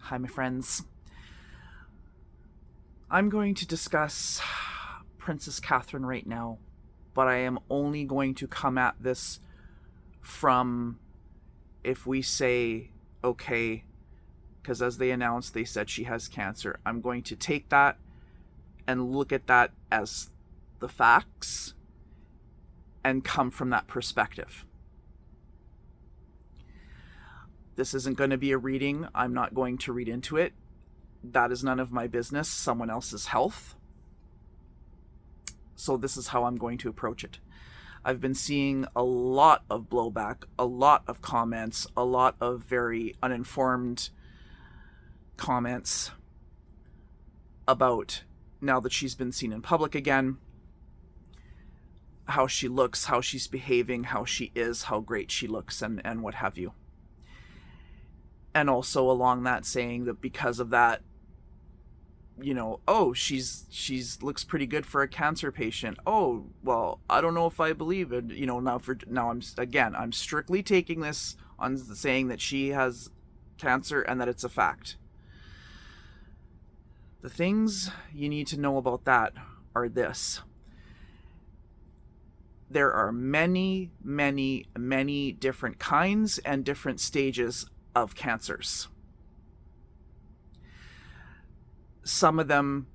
Hi, my friends. I'm going to discuss Princess Catherine right now, but I am only going to come at this from if we say, okay, because as they announced, they said she has cancer. I'm going to take that and look at that as the facts and come from that perspective. This isn't going to be a reading. I'm not going to read into it. That is none of my business, someone else's health. So this is how I'm going to approach it. I've been seeing a lot of blowback, a lot of comments, a lot of very uninformed comments about, now that she's been seen in public again, how she looks, how she's behaving, how she is, how great she looks, and what have you. And also along that saying that because of that, she's looks pretty good for a cancer patient. Oh, well, I don't know if I believe it. Now I'm strictly taking this on saying that she has cancer and that it's a fact. The things you need to know about that are this. There are many, many, many different kinds and different stages of cancers. Some of them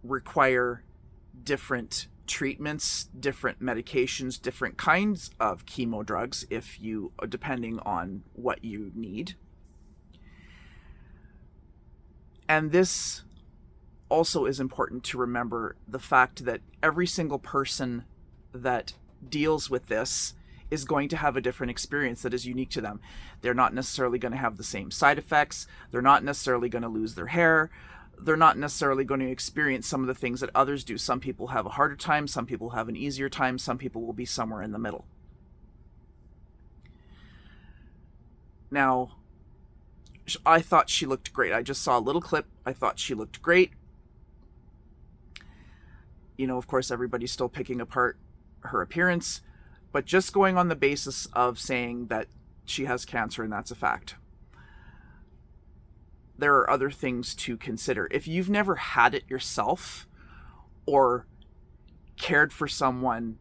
require different treatments, different medications, different kinds of chemo drugs, depending on what you need. And this also is important to remember, the fact that every single person that deals with this is going to have a different experience that is unique to them. They're not necessarily going to have the same side effects. They're not necessarily going to lose their hair. They're not necessarily going to experience some of the things that others do. Some people have a harder time. Some people have an easier time. Some people will be somewhere in the middle. Now, I thought she looked great. I just saw a little clip. I thought she looked great. Of course, everybody's still picking apart her appearance, but just going on the basis of saying that she has cancer and that's a fact. There are other things to consider. If you've never had it yourself or cared for someone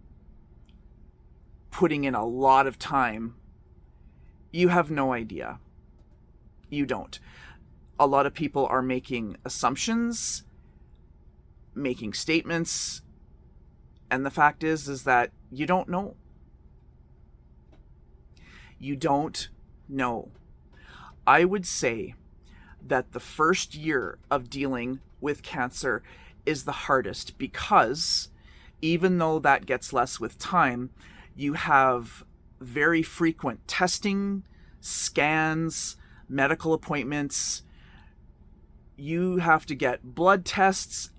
putting in a lot of time, you have no idea. You don't. A lot of people are making assumptions, making statements, and the fact is that you don't know. You don't know. I would say that the first year of dealing with cancer is the hardest, because even though that gets less with time, you have very frequent testing, scans, medical appointments. You have to get blood tests.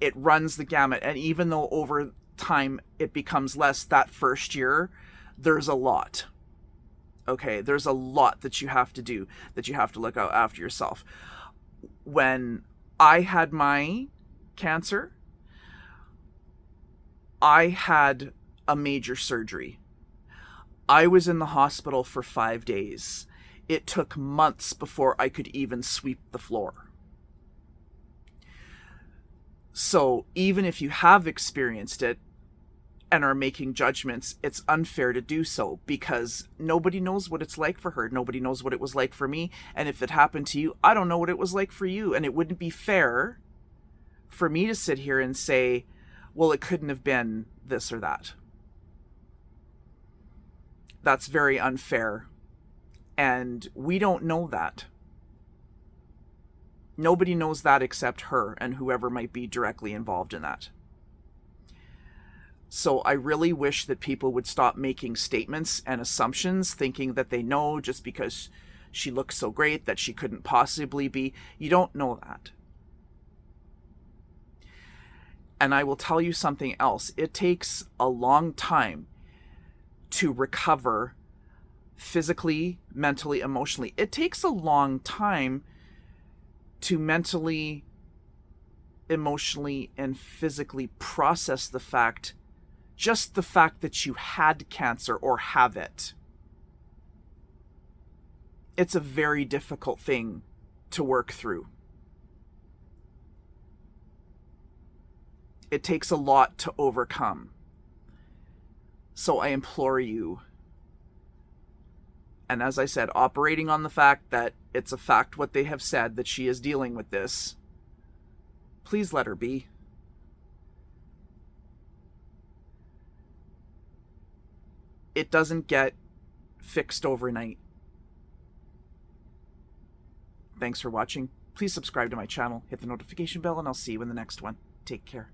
It runs the gamut. And even though over time it becomes less, that first year, there's a lot. Okay, there's a lot that you have to do, that you have to look out after yourself. When I had my cancer, I had a major surgery. I was in the hospital for 5 days. It took months before I could even sweep the floor. So even if you have experienced it and are making judgments, it's unfair to do so, because nobody knows what it's like for her. Nobody knows what it was like for me. And if it happened to you, I don't know what it was like for you. And it wouldn't be fair for me to sit here and say, well, it couldn't have been this or that. That's very unfair. And we don't know that. Nobody knows that except her and whoever might be directly involved in that. So I really wish that people would stop making statements and assumptions, thinking that they know just because she looks so great that she couldn't possibly be. You don't know that. And I will tell you something else. It takes a long time to recover physically, mentally, emotionally. It takes a long time to mentally, emotionally, and physically process just the fact that you had cancer or have it. It's a very difficult thing to work through. It takes a lot to overcome. So I implore you, and as I said, operating on the fact that it's a fact what they have said, that she is dealing with this, please let her be. It doesn't get fixed overnight. Thanks for watching. Please subscribe to my channel, hit the notification bell, and I'll see you in the next one. Take care.